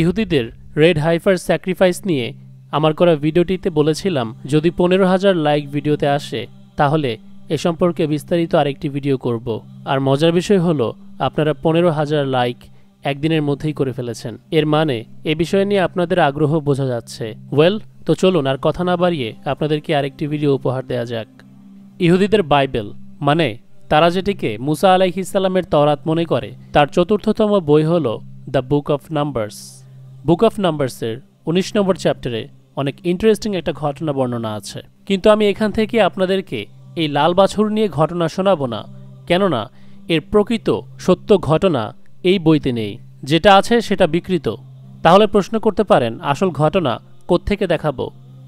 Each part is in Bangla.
ইহুদিদের রেড হাইফার স্যাক্রিফাইস নিয়ে আমার করা ভিডিওটিতে বলেছিলাম যদি 15,000 লাইক ভিডিওতে আসে তাহলে এ সম্পর্কে বিস্তারিত আরেকটি ভিডিও করব। আর মজার বিষয় হলো আপনারা 15,000 লাইক একদিনের মধ্যেই করে ফেলেছেন। এর মানে এ বিষয় নিয়ে আপনাদের আগ্রহ বোঝা যাচ্ছে। ওয়েল, তো চলুন আর কথা না বাড়িয়ে আপনাদেরকে আরেকটি ভিডিও উপহার দেওয়া যাক। ইহুদিদের বাইবেল মানে তারা যেটিকে মুসা আলাইহিস সালামের তওরাত মনে করে, তার ৪র্থতম বই হল the book of numbers. Book of নাম্বারসের ১৯ নম্বর চ্যাপ্টারে অনেক ইন্টারেস্টিং একটা ঘটনা বর্ণনা আছে, কিন্তু আমি এখান থেকে আপনাদেরকে এই লাল বাছুর নিয়ে ঘটনা শোনাবো না, কেননা এর প্রকৃত সত্য ঘটনা এই বইতে নেই। যেটা আছে সেটা বিকৃত। তাহলে প্রশ্ন করতে পারেন আসল ঘটনা কোত্থেকে দেখাবো?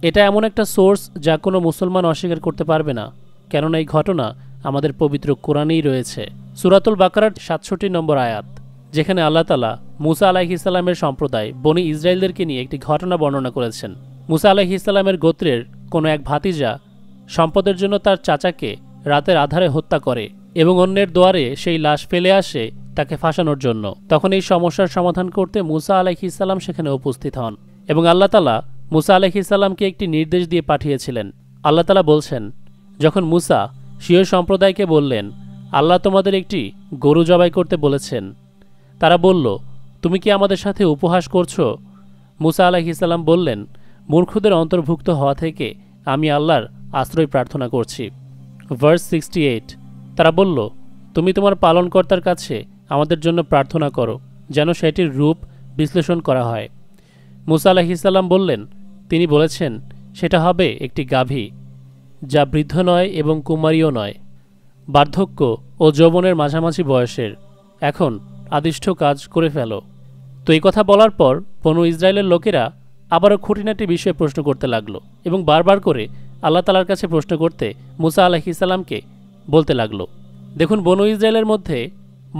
এটা এমন একটা সোর্স যা কোনো মুসলমান অস্বীকার করতে পারবে না, কেননা এই ঘটনা আমাদের পবিত্র কোরআনেই রয়েছে। সূরাতুল বাকারার ৬৭ নম্বর আয়াত, যেখানে আল্লাহ তাআলা মুসা আলাইহিস সালামের সম্প্রদায় বনি ইসরায়েলদেরকে নিয়ে একটি ঘটনা বর্ণনা করেছেন। মুসা আলাইহিস সালামের গোত্রের কোনো এক ভাতিজা সম্পদের জন্য তার চাচাকে রাতের আধারে হত্যা করে এবং অন্যের দুয়ারে সেই লাশ ফেলে আসে তাকে ফাঁসানোর জন্য। তখন এই সমস্যার সমাধান করতে মুসা আলাইহিস সালাম সেখানে উপস্থিত হন এবং আল্লাহ তাআলা মুসা আলাইহিস সালামকে একটি নির্দেশ দিয়ে পাঠিয়েছিলেন। আল্লাহ তাআলা বলছেন, যখন মুসা স্বীয় সম্প্রদায়কে বললেন, আল্লাহ তোমাদের একটি গরু জবাই করতে বলেছেন, তারা বলল, তুমি কি আমাদের সাথে উপহাস করছো? মুসা আলাইহিস সালাম বললেন, মূর্খদের অন্তর্ভুক্ত হওয়া থেকে আমি আল্লাহর আশ্রয় প্রার্থনা করছি। ভার্স 68, তারা বলল, তুমি তোমার পালনকর্তার কাছে আমাদের জন্য প্রার্থনা করো যেন সেটির রূপ বিশ্লেষণ করা হয়। মুসা আলাইহিস সালাম বললেন, তিনি বলেছেন সেটা হবে একটি গাভী যা বৃদ্ধ নয় এবং কুমারীও নয়, বার্ধক্য ও যৌবনের মাঝামাঝি বয়সের, এখন আদিষ্ট কাজ করে ফেলো। তো এই কথা বলার পর বনু ইসরায়েলের লোকেরা আবারও খুঁটিনাটি বিষয়ে প্রশ্ন করতে লাগলো এবং বারবার করে আল্লাহ তাআলার কাছে প্রশ্ন করতে মুসা আলাইহিস সালামকে বলতে লাগলো। দেখুন, বনু ইসরায়েলের মধ্যে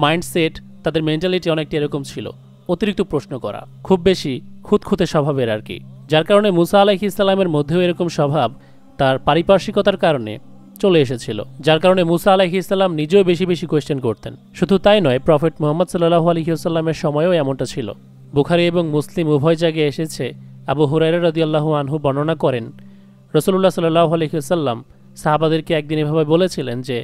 মাইন্ডসেট, তাদের মেন্টালিটি অনেকটা এরকম ছিল, অতিরিক্ত প্রশ্ন করা, খুব বেশি খুঁতখুঁতে স্বভাবের আর কি, যার কারণে মুসা আলাইহিস সালামের মধ্যেও এরকম স্বভাব তার পারিপার্শ্বিকতার কারণে চলে এসেছিল, যার কারণে মুসা আলাইহিস সালাম নিজেও বেশি বেশি কোয়েশ্চেন করতেন। শুধু তাই নয়, প্রফেট মুহাম্মদ সাল্লাল্লাহু আলাইহি ওয়াসাল্লামের সময়ও এমনটা ছিল। বুখারী এবং মুসলিম উভয় জায়গায় এসেছে, আবু হুরায়রা রাদিয়াল্লাহু আনহু বর্ণনা করেন, রাসূলুল্লাহ সাল্লাল্লাহু আলাইহি ওয়াসাল্লাম সাহাবাদেরকে একদিন এভাবে বলেছিলেন যে,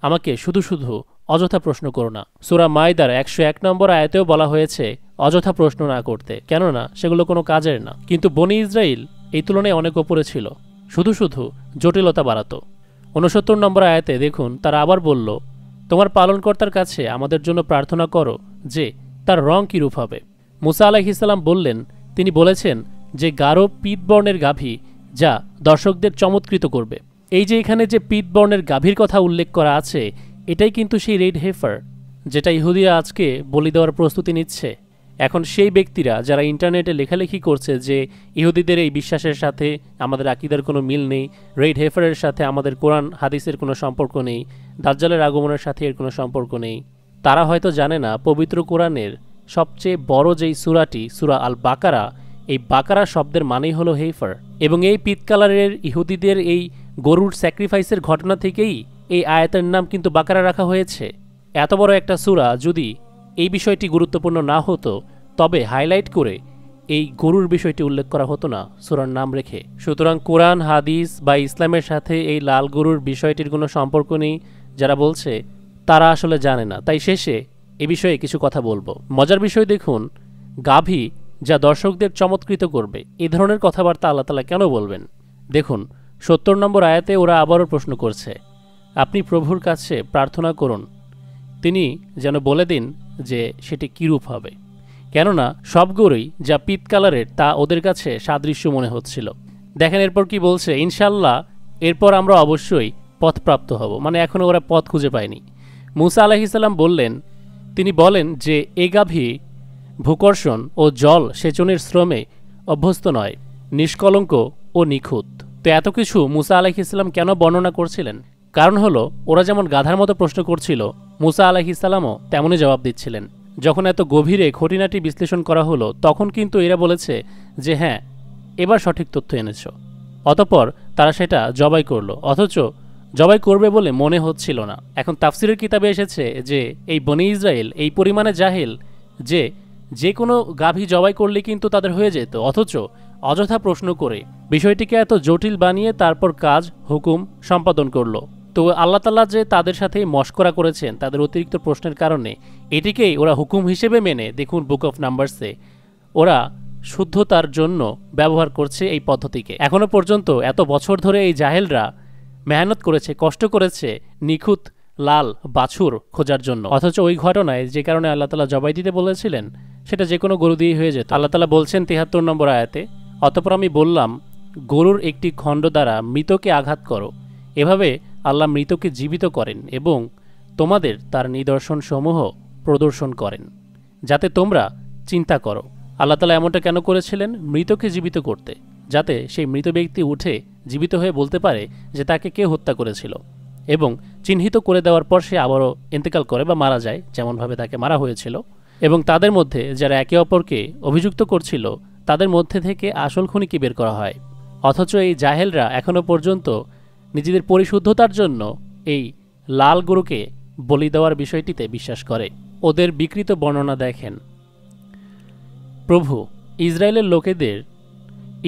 আমাকে শুধু শুধু অযথা প্রশ্ন করো না। সূরা মাইদার ১০১ নম্বর আয়াতেও বলা হয়েছে অযথা প্রশ্ন না করতে, কেননা সেগুলো কোনো কাজের না। কিন্তু বনি ইসরাইল এই তুলনায় অনেক ওপরে ছিল, শুধু শুধু জটিলতা বাড়াতো। ৬৯ নম্বর আয়াতে দেখুন, তারা আবার বলল, তোমার পালনকর্তার কাছে আমাদের জন্য প্রার্থনা করো যে তার রং কীরূপ হবে। মুসা আলাইহিস সালাম বললেন, তিনি বলেছেন যে গাঢ় পীতবর্ণের গাভী যা দর্শকদের চমৎকৃত করবে। এই যে এখানে যে পীতবর্ণের গাভীর কথা উল্লেখ করা আছে, এটাই কিন্তু সেই রেড হেফার যেটা ইহুদিরা আজকে বলি দেওয়ার প্রস্তুতি নিচ্ছে। এখন সেই ব্যক্তিরা যারা ইন্টারনেটে লেখালেখি করছে যে ইহুদিদের এই বিশ্বাসের সাথে আমাদের আকীদার কোনো মিল নেই, রেড হেফারের সাথে আমাদের কোরআন হাদিসের কোনো সম্পর্ক নেই, দাজ্জালের আগমনের সাথে এর কোনো সম্পর্ক নেই, তারা হয়তো জানে না পবিত্র কোরআনের সবচেয়ে বড় যেই সূরাটি, সূরা আল বাকারা, এই বাকারা শব্দের মানেই হলো হেফার। এবং এই পিত কালারের ইহুদিদের এই গরুর স্যাক্রিফাইসের ঘটনা থেকেই এই আয়াতের নাম কিন্তু বাকারা রাখা হয়েছে। এত বড় একটা সূরা যদি এই বিষয়টি গুরুত্বপূর্ণ না হতো, তবে হাইলাইট করে এই গরুর বিষয়টি উল্লেখ করা হতো না সূরার নাম রেখে। সুতরাং কোরআন, হাদিস বা ইসলামের সাথে এই লাল গরুর বিষয়টির কোনো সম্পর্ক নেই যারা বলছে, তারা আসলে জানে না। তাই শেষে এ বিষয়ে কিছু কথা বলবো। মজার বিষয় দেখুন, গাভী যা দর্শকদের চমৎকৃত করবে, এই ধরনের কথাবার্তা আল্লাহ তাআলা কেন বলবেন? দেখুন, ৭০ নম্বর আয়াতে ওরা আবারও প্রশ্ন করছে, আপনি প্রভুর কাছে প্রার্থনা করুন তিনি যেন বলে দিন যে সেটি কীরূপ হবে, কেননা সব গরুই যা পিত কালারের তা ওদের কাছে সাদৃশ্য মনে হচ্ছিল। দেখেন এরপর কি বলছে, ইনশাল্লাহ এরপর আমরা অবশ্যই পথপ্রাপ্ত হব, মানে এখনও ওরা পথ খুঁজে পায়নি। মুসা আলাইহিস সালাম বললেন, তিনি বলেন যে এ গাভী ভূকর্ষণ ও জল সেচনের শ্রমে অভ্যস্ত নয়, নিষ্কলঙ্ক ও নিখুঁত। তো এত কিছু মুসা আলাইহিস সালাম কেন বর্ণনা করছিলেন? কারণ হলো, ওরা যেমন গাধার মতো প্রশ্ন করছিল, মুসা আলাইহিস সালামও তেমনই জবাব দিচ্ছিলেন। যখন এত গভীরে খুঁটিনাটি বিশ্লেষণ করা হলো, তখন কিন্তু এরা বলেছে যে হ্যাঁ, এবার সঠিক তথ্য এনেছ। অতঃপর তারা সেটা জবাই করলো, অথচ জবাই করবে বলে মনে হচ্ছিল না। এখন তাফসিরের কিতাবে এসেছে যে এই বনি ইসরায়েল এই পরিমাণে জাহেল যে যে কোনো গাভী জবাই করলে কিন্তু তাদের হয়ে যেত, অথচ অযথা প্রশ্ন করে বিষয়টিকে এত জটিল বানিয়ে তারপর কাজ হুকুম সম্পাদন করলো। তো আল্লাহ তাআলা যে তাদের সাথে মশকরা করেছেন তাদের অতিরিক্ত প্রশ্নের কারণে, এটিকেই ওরা হুকুম হিসেবে মেনে দেখুন বুক অফ নাম্বারসে ওরা শুদ্ধতার জন্য ব্যবহার করছে এই পদ্ধতিকে। এখনো পর্যন্ত এত বছর ধরে এই জাহেলরা মেহনত করেছে, কষ্ট করেছে নিখুঁত লাল বাছুর খোঁজার জন্য, অথচ ওই ঘটনায় যে কারণে আল্লাহ তাআলা জবাই দিতে বলেছিলেন সেটা যে কোনো গরু দিয়ে হয়ে যেত। আল্লাহ তাআলা বলছেন ৭৩ নম্বর আয়াতে, অতঃপর আমি বললাম গরুর একটি খণ্ড দ্বারা মৃতকে আঘাত করো। এভাবে আল্লাহ মৃতকে জীবিত করেন এবং তোমাদের তার নিদর্শনসমূহ প্রদর্শন করেন, যাতে তোমরা চিন্তা করো। আল্লাহ তাআলা এমনটা কেন করেছিলেন? মৃতকে জীবিত করতে, যাতে সেই মৃত ব্যক্তি উঠে জীবিত হয়ে বলতে পারে যে তাকে কে হত্যা করেছিল, এবং চিহ্নিত করে দেওয়ার পর সে আবারও ইন্তেকাল করে বা মারা যায় যেমনভাবে তাকে মারা হয়েছিল। এবং তাদের মধ্যে যারা একে অপরকে অভিযুক্ত করছিল তাদের মধ্যে থেকে আসল খুনিকে বের করা হয়। অথচ এই জাহেলরা এখনও পর্যন্ত নিজেদের পরিশুদ্ধতার জন্য এই লাল গরুকে বলি দেওয়ার বিষয়টিতে বিশ্বাস করে। ওদের বিকৃত বর্ণনা দেখেন। প্রভু ইসরায়েলের লোকেদের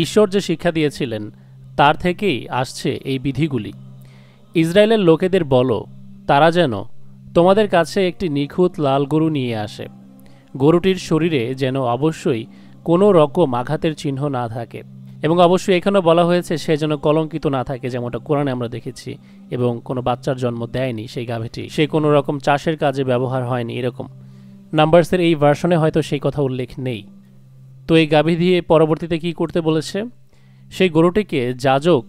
ঈশ্বর যে শিক্ষা দিয়েছিলেন তার থেকেই আসছে এই বিধিগুলি। ইসরায়েলের লোকেদের বলো তারা যেন তোমাদের কাছে একটি নিখুঁত লাল গরু নিয়ে আসে। গরুটির শরীরে যেন অবশ্যই কোনো রকম আঘাতের চিহ্ন না থাকে, এবং অবশ্যই এখানেও বলা হয়েছে সে যেন কলঙ্কিত না থাকে, যেমনটা কোরআনে আমরা দেখেছি, এবং কোনো বাচ্চার জন্ম দেয়নি সেই গাভীটি, সে কোনো রকম চাষের কাজে ব্যবহার হয়নি, এরকম নাম্বারসের এই ভার্সনে হয়তো সেই কথা উল্লেখ নেই। তো এই গাভী দিয়ে পরবর্তীতে কি করতে বলেছে? সেই গরুটিকে যাজক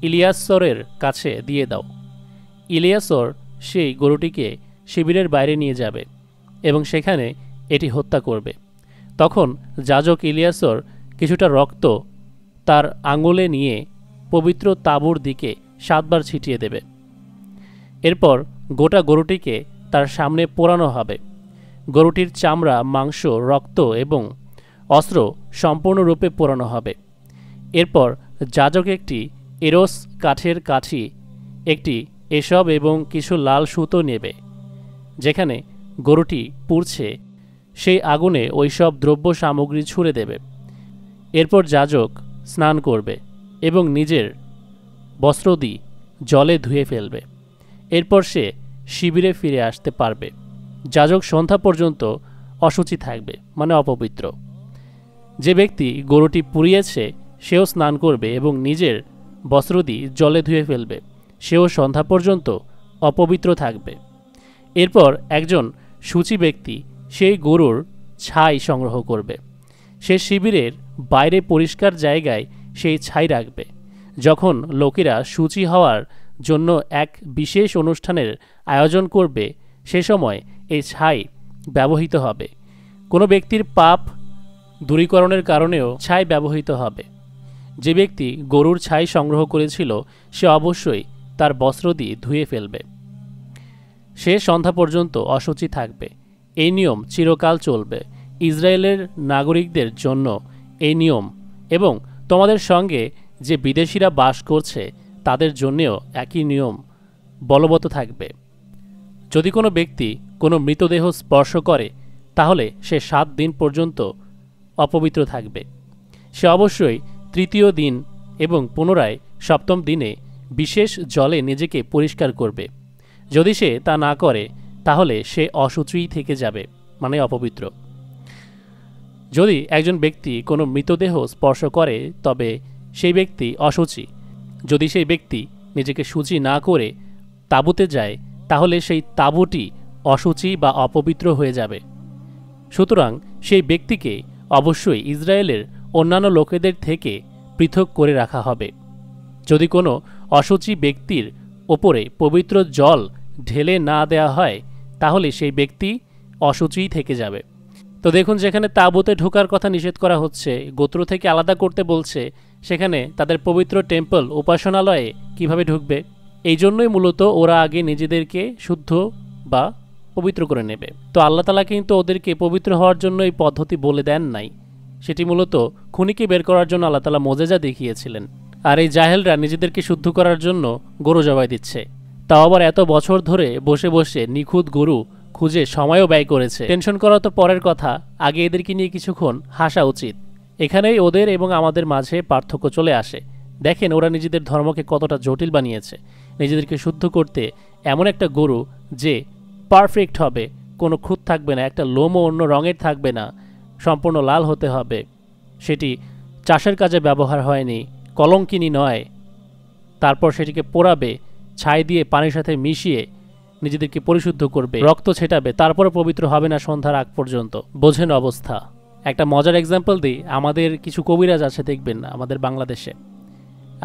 ইলিয়াসরের কাছে দিয়ে দাও। ইলিয়াসর সেই গরুটিকে শিবিরের বাইরে নিয়ে যাবে এবং সেখানে এটি হত্যা করবে। তখন যাজক ইলিয়াসর কিছুটা রক্ত তার আঙুলে নিয়ে পবিত্র তাঁবুর দিকে 7 বার ছিটিয়ে দেবে। এরপর গোটা গরুটিকে তার সামনে পোড়ানো হবে। গরুটির চামড়া, মাংস, রক্ত এবং অস্ত্র সম্পূর্ণরূপে পোড়ানো হবে। এরপর যাজক একটি এরোস কাঠের কাঠি, একটি এসব এবং কিছু লাল সুতো নেবে। যেখানে গরুটি পুড়ছে সেই আগুনে ওইসব দ্রব্য সামগ্রী ছুঁড়ে দেবে। এরপর যাজক স্নান করবে এবং নিজের বস্ত্রদি জলে ধুয়ে ফেলবে। এরপর সে শিবিরে ফিরে আসতে পারবে। যাজক সন্ধ্যা পর্যন্ত অশুচি থাকবে, মানে অপবিত্র। যে ব্যক্তি গরুটি পুড়িয়েছে সেও স্নান করবে এবং নিজের বস্ত্রদি জলে ধুয়ে ফেলবে, সেও সন্ধ্যা পর্যন্ত অপবিত্র থাকবে। এরপর একজন সূচি ব্যক্তি সেই গরুর ছাই সংগ্রহ করবে। সে শিবিরের বাইরে পরিষ্কার জায়গায় সেই ছাই রাখবে। যখন লোকেরা সূচি হওয়ার জন্য এক বিশেষ অনুষ্ঠানের আয়োজন করবে সে সময় এই ছাই ব্যবহৃত হবে। কোনো ব্যক্তির পাপ দূরীকরণের কারণেও ছাই ব্যবহৃত হবে। যে ব্যক্তি গরুর ছাই সংগ্রহ করেছিল সে অবশ্যই তার বস্ত্র দিয়ে ধুয়ে ফেলবে। সে সন্ধ্যা পর্যন্ত অশুচি থাকবে। এই নিয়ম চিরকাল চলবে। ইসরায়েলের নাগরিকদের জন্য এই নিয়ম, এবং তোমাদের সঙ্গে যে বিদেশিরা বাস করছে তাদের জন্যেও একই নিয়ম বলবৎ থাকবে। যদি কোনো ব্যক্তি কোনো মৃতদেহ স্পর্শ করে তাহলে সে 7 দিন পর্যন্ত অপবিত্র থাকবে। সে অবশ্যই তৃতীয় দিন এবং পুনরায় 7ম দিনে বিশেষ জলে নিজেকে পরিষ্কার করবে। যদি সে তা না করে তাহলে সে অশুচিই থেকে যাবে, মানে অপবিত্র। যদি একজন ব্যক্তি কোনো মৃতদেহ স্পর্শ করে তবে সেই ব্যক্তি অশুচি। যদি সেই ব্যক্তি নিজেকে শুচি না করে তাঁবুতে যায় তাহলে সেই তাঁবুটি অশুচি বা অপবিত্র হয়ে যাবে। সুতরাং সেই ব্যক্তিকে অবশ্যই ইসরায়েলের অন্যান্য লোকেদের থেকে পৃথক করে রাখা হবে। যদি কোনো অশুচি ব্যক্তির ওপরে পবিত্র জল ঢেলে না দেওয়া হয় তাহলে সেই ব্যক্তি অশুচিই থেকে যাবে। তো দেখুন, যেখানে তাঁবুতে ঢোকার কথা নিষেধ করা হচ্ছে, গোত্র থেকে আলাদা করতে বলছে, সেখানে তাদের পবিত্র টেম্পল উপাসনালয়ে কিভাবে ঢুকবে? এই জন্যই মূলত ওরা আগে নিজেদেরকে শুদ্ধ বা পবিত্র করে নেবে। তো আল্লাহ তাআলা কিন্তু ওদেরকে পবিত্র হওয়ার জন্য এই পদ্ধতি বলে দেন নাই, সেটি মূলত খুনিকে বের করার জন্য আল্লাহ তাআলা মোজেজা দেখিয়েছিলেন। আর এই জাহেলরা নিজেদেরকে শুদ্ধ করার জন্য গরু জবাই দিচ্ছে, তাও আবার এত বছর ধরে বসে বসে নিখুঁত গরু খুঁজে সময়ও ব্যয় করেছে। টেনশন করা তো পরের কথা, আগে এদেরকে নিয়ে কিছুক্ষণ হাসা উচিত। এখানেই ওদের এবং আমাদের মাঝে পার্থক্য চলে আসে। দেখেন ওরা নিজেদের ধর্মকে কতটা জটিল বানিয়েছে। নিজেদেরকে শুদ্ধ করতে এমন একটা গরু যে পারফেক্ট হবে, কোনো খুঁত থাকবে না, একটা লোমও অন্য রঙের থাকবে না, সম্পূর্ণ লাল হতে হবে, সেটি চাষের কাজে ব্যবহার হয়নি, কলঙ্কিনী নয়, তারপর সেটিকে পোড়াবে, ছাই দিয়ে পানির সাথে মিশিয়ে নিজেদেরকে পরিশুদ্ধ করবে, রক্ত ছেটাবে, তারপরে পবিত্র হবে না সন্ধ্যার আগ পর্যন্ত। বোঝেন অবস্থা। একটা মজার এক্সাম্পল দিই, আমাদের কিছু কবিরাজ আছে দেখবেন আমাদের বাংলাদেশে,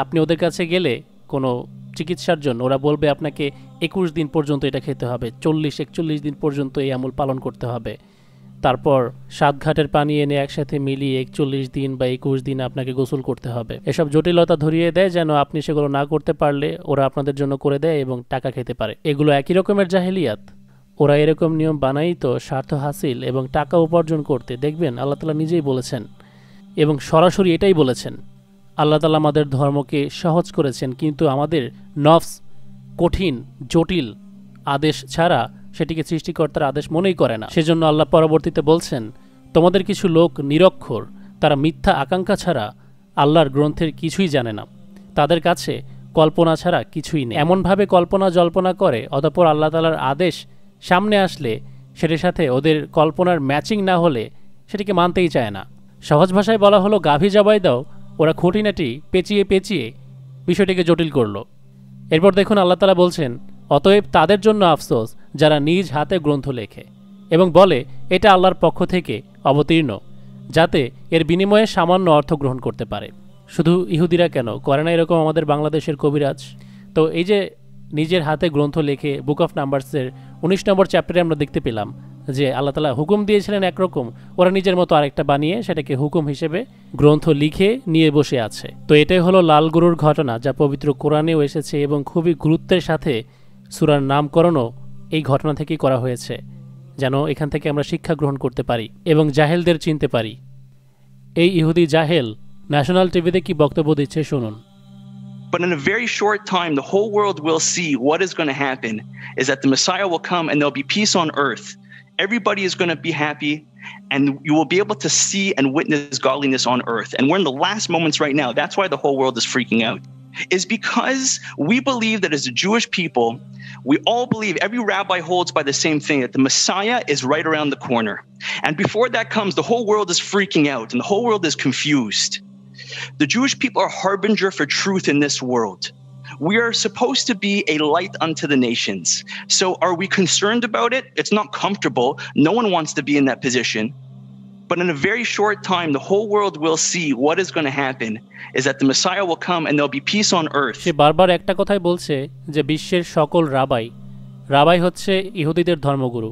আপনি ওদের কাছে গেলে কোনো চিকিৎসার জন্য ওরা বলবে আপনাকে 21 দিন পর্যন্ত এটা খেতে হবে, 40-41 দিন পর্যন্ত এই আমল পালন করতে হবে, তারপর 7 ঘাটের পানি এনে একসাথে মিলিয়ে 41 দিন বা 21 দিন আপনাকে গোসল করতে হবে। এসব জটিলতা ধরিয়ে দেয় যেন আপনি সেগুলো না করতে পারলে ওরা আপনাদের জন্য করে দেয় এবং টাকা খেতে পারে। এগুলো একই রকমের জাহেলিয়াত। ওরা এরকম নিয়ম বানাই তো স্বার্থ হাসিল এবং টাকা উপার্জন করতে। দেখবেন আল্লাহ তাআলা নিজেই বলেছেন এবং সরাসরি এটাই বলেছেন, আল্লাহ তাআলা আমাদের ধর্মকে সহজ করেছেন, কিন্তু আমাদের নফস কঠিন জটিল আদেশ ছাড়া সেটিকে সৃষ্টিকর্তার আদেশ মনেই করে না। সেজন্য আল্লাহ পরবর্তীতে বলছেন, তোমাদের কিছু লোক নিরক্ষর, তারা মিথ্যা আকাঙ্ক্ষা ছাড়া আল্লাহর গ্রন্থের কিছুই জানে না, তাদের কাছে কল্পনা ছাড়া কিছুই নেই। এমনভাবে কল্পনা জল্পনা করে, অতঃপর আল্লাহ তাআলার আদেশ সামনে আসলে সেটির সাথে ওদের কল্পনার ম্যাচিং না হলে সেটিকে মানতেই চায় না। সহজ ভাষায় বলা হলো, গাভী জবাই দাও, ওরা খুঁটিনাটি পেঁচিয়ে পেঁচিয়ে বিষয়টিকে জটিল করল। এরপর দেখুন আল্লাহ তাআলা বলছেন, অতএব তাদের জন্য আফসোস যারা নিজ হাতে গ্রন্থ লেখে এবং বলে এটা আল্লাহর পক্ষ থেকে অবতীর্ণ, যাতে এর বিনিময়ে সামান্য অর্থ গ্রহণ করতে পারে। শুধু ইহুদিরা কেন করে না এরকম আমাদের বাংলাদেশের কবিরাজ? তো এই যে নিজের হাতে গ্রন্থ লেখে, বুক অফ নাম্বারসের 19 নম্বর চ্যাপ্টারে আমরা দেখতে পেলাম যে আল্লাহ তাআলা হুকুম দিয়েছিলেন একরকম, ওরা নিজের মতো আরেকটা বানিয়ে সেটাকে হুকুম হিসেবে গ্রন্থ লিখে নিয়ে বসে আছে। তো এটাই হলো লাল গরুর ঘটনা, যা পবিত্র কোরআনেও এসেছে এবং খুবই গুরুত্বের সাথে সূরার নামকরণও এই ঘটনা থেকেই করা হয়েছে, যেন এখান থেকে আমরা শিক্ষা গ্রহণ করতে পারি এবং জাহেলদের চিনতে পারি। এই ইহুদি জাহেল ন্যাশনাল টিভিতে কি বক্তব্য দিচ্ছে শুনুন। But in a very short time, the whole world will see what is going to happen is that the Messiah will come and there'll be peace on earth. Everybody is going to be happy and you will be able to see and witness godliness on earth. And we're in the last moments right now. That's why the whole world is freaking out. Is because we believe that as a Jewish people, we all believe, every rabbi holds by the same thing, that the Messiah is right around the corner. And before that comes, the whole world is freaking out and the whole world is confused. The Jewish people are harbinger for truth in this world. We are supposed to be a light unto the nations. So are we concerned about it? It's not comfortable. No one wants to be in that position. But in a very short time, the whole world will see what is going to happen is that the Messiah will come and there'll be peace on earth. সে বারবার একটা কথাই বলছে যে বিশ্বের সকল রাবাই হচ্ছে ইহুদিদের ধর্মগুরু,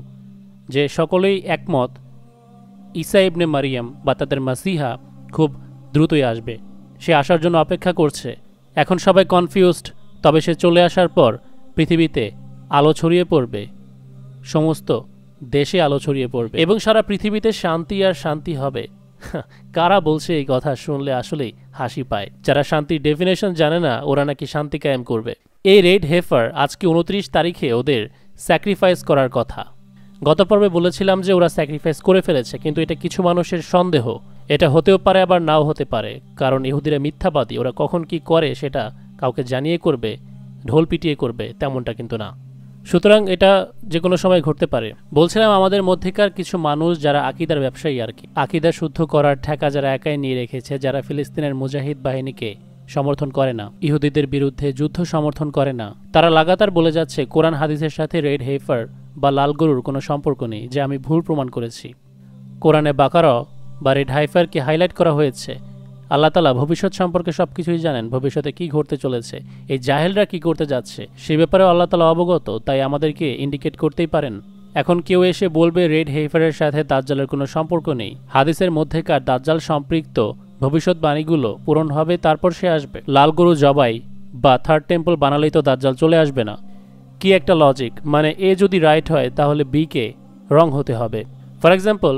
যে সকলেই একমত ঈসা ইবনে মারিয়াম বা তাদের মাসিহা খুব দ্রুতই আসবে। সে আসার জন্য অপেক্ষা করছে। এখন সবাই কনফিউজড, তবে সে চলে আসার পর পৃথিবীতে আলো ছড়িয়ে পড়বে, সমস্ত দেশে আলো ছড়িয়ে পড়বে এবং সারা পৃথিবীতে শান্তি আর শান্তি হবে। কারা বলছে এই কথা? শুনলে আসলেই হাসি পায়। যারা শান্তির ডেফিনেশন জানে না, ওরা নাকি শান্তি কায়েম করবে। এই রেড হেফার আজকে 29 তারিখে ওদের স্যাক্রিফাইস করার কথা। গত পর্বে বলেছিলাম যে ওরা স্যাক্রিফাইস করে ফেলেছে, কিন্তু এটা কিছু মানুষের সন্দেহ। এটা হতেও পারে আবার নাও হতে পারে, কারণ ইহুদিরা মিথ্যাবাদী। ওরা কখন কি করে সেটা কাউকে জানিয়ে করবে, ঢোল পিটিয়ে করবে, তেমনটা কিন্তু না। সুতরাং এটা যে কোনো সময় ঘটতে পারে। বলছিলাম আমাদের মধ্যেকার কিছু মানুষ যারা আকিদার ব্যবসায়ী আর কি, আকিদা শুদ্ধ করার ঠেকা যারা একাই নিয়ে রেখেছে, যারা ফিলিস্তিনের মুজাহিদ বাহিনীকে সমর্থন করে না, ইহুদিদের বিরুদ্ধে যুদ্ধ সমর্থন করে না, তারা লাগাতার বলে যাচ্ছে কোরআন হাদিসের সাথে রেড হেফার বা লাল গরুর কোনো সম্পর্ক নেই, যে আমি ভুল প্রমাণ করেছি। কোরআনে বাকারা বা রেড হাইফারকে হাইলাইট করা হয়েছে। আল্লাহ তাআলা ভবিষ্যৎ সম্পর্কে সব কিছুই জানেন, ভবিষ্যতে কি ঘটতে চলেছে, এই জাহেলরা কি করতে যাচ্ছে সে ব্যাপারেও আল্লাহ তাআলা অবগত, তাই আমাদেরকে ইন্ডিকেট করতেই পারেন। এখন কেউ এসে বলবে রেড হেইফারের সাথে দাজ্জালের কোনো সম্পর্ক নেই, হাদিসের মধ্যেকার দাজ্জাল সম্পৃক্ত ভবিষ্যৎবাণীগুলো পূরণ হবে, তারপর সে আসবে। লাল গরু জবাই বা থার্ড টেম্পল বানালেই তো দাজ্জাল চলে আসবে না। কি একটা লজিক! মানে এ যদি রাইট হয় তাহলে বি কে রং হতে হবে। ফর এক্সাম্পল,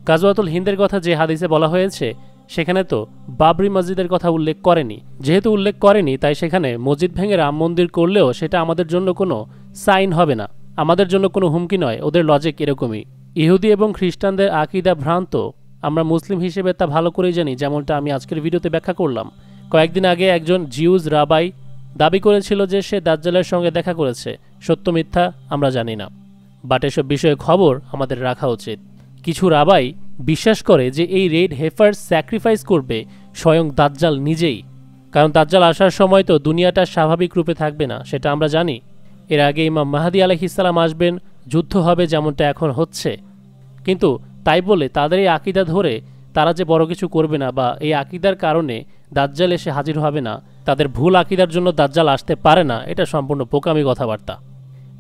গাজওয়াতুল হিন্দের কথা যে হাদিসে বলা হয়েছে সেখানে তো বাবরি মসজিদের কথা উল্লেখ করেনি। যেহেতু উল্লেখ করেনি, তাই সেখানে মসজিদ ভেঙে রাম মন্দির করলেও সেটা আমাদের জন্য কোনো সাইন হবে না। আমাদের জন্য কোনো হুমকি নয়, ওদের লজিক এরকমই। ইহুদি এবং খ্রিস্টানদের আকীদা ভ্রান্ত, আমরা মুসলিম হিসেবে তা ভালো করেই জানি, যেমনটা আমি আজকের ভিডিওতে ব্যাখ্যা করলাম। কয়েকদিন আগে একজন জিউজ রাবাই দাবি করেছিল যে সে দাজ্জালের সঙ্গে দেখা করেছে। সত্য মিথ্যা আমরা জানি না, বাট এসব বিষয়ে খবর আমাদের রাখা উচিত। কিছু রাবাই বিশ্বাস করে যে এই রেড হেফার স্যাক্রিফাইস করবে স্বয়ং দাজ্জাল নিজেই, কারণ দাজ্জাল আসার সময় তো দুনিয়াটা স্বাভাবিক রূপে থাকবে না, সেটা আমরা জানি। এর আগে ইমাম মাহদী আলাইহিস সালাম আসবেন, যুদ্ধ হবে যেমনটা এখন হচ্ছে। কিন্তু তাই বলে তাদের এই আকীদা ধরে তারা যে বড় কিছু করবে না বা এই আকীদার কারণে দাজ্জাল এসে হাজির হবে না, তাদের ভুল আকীদার জন্য দাজ্জাল আসতে পারে না, এটা সম্পূর্ণ বোকামি কথাবার্তা।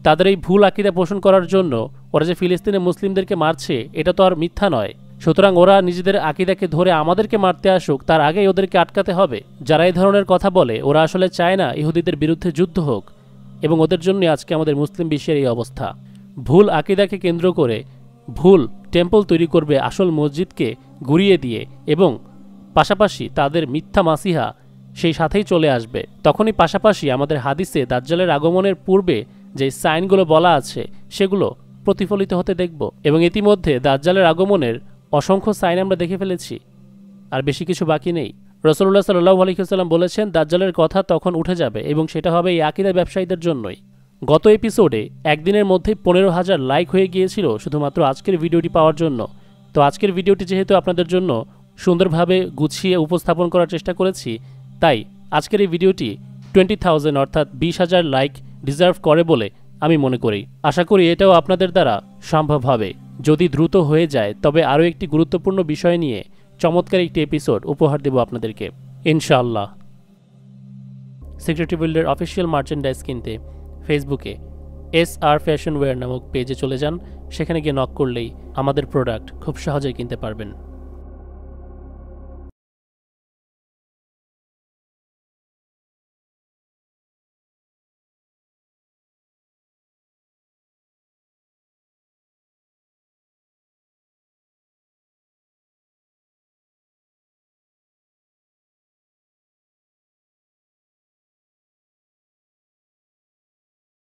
তাদের এই ভুল আকীদা পোষণ করার জন্য ওরা যে ফিলিস্তিনে মুসলিমদেরকে মারছে, এটা তো আর মিথ্যা নয়। সুতরাং ওরা নিজেদের আকীদাকে ধরে আমাদেরকে মারতে আসুক, তার আগেই ওদেরকে আটকাতে হবে। যারা এই ধরনের কথা বলে ওরা আসলে চায় না ইহুদিদের বিরুদ্ধে যুদ্ধ হোক, এবং ওদের জন্যই আজকে আমাদের মুসলিম বিশ্বের এই অবস্থা। ভুল আকীদাকে কেন্দ্র করে ভুল টেম্পল তৈরি করবে আসল মসজিদকে গুড়িয়ে দিয়ে, এবং পাশাপাশি তাদের মিথ্যা মাসিহা সেই সাথেই চলে আসবে। তখনই পাশাপাশি আমাদের হাদিসে দাজ্জালের আগমনের পূর্বে যে সাইনগুলো বলা আছে সেগুলো প্রতিফলিত হতে দেখব, এবং ইতিমধ্যে দাজ্জালের আগমনের অসংখ্য সাইন আমরা দেখে ফেলেছি, আর বেশি কিছু বাকি নেই। রাসূলুল্লাহ সাল্লাল্লাহু আলাইহি ওয়াসাল্লাম বলেছেন দাজ্জালের কথা তখন উঠে যাবে, এবং সেটা হবে এই আকীদা ব্যবসায়ীদের জন্যই। গত এপিসোডে একদিনের মধ্যেই 15,000 লাইক হয়ে গিয়েছিল শুধুমাত্র আজকের ভিডিওটি পাওয়ার জন্য। তো আজকের ভিডিওটি যেহেতু আপনাদের জন্য সুন্দরভাবে গুছিয়ে উপস্থাপন করার চেষ্টা করেছি, তাই আজকের এই ভিডিওটি 20,000 অর্থাৎ 20,000 লাইক ডিজার্ভ করে বলে আমি মনে করি। আশা করি এটাও আপনাদের দ্বারা সম্ভব হবে। যদি দ্রুত হয়ে যায় তবে আরও একটি গুরুত্বপূর্ণ বিষয় নিয়ে চমৎকার একটি এপিসোড উপহার দেব আপনাদেরকে ইনশাআল্লাহ। সিক্রেট বিল্ডের অফিসিয়াল মার্চেন্ডাইজ কিনতে ফেসবুকে SR ফ্যাশন ওয়্যার নামক পেজে চলে যান। সেখানে গিয়ে নক করলেই আমাদের প্রোডাক্ট খুব সহজেই কিনতে পারবেন।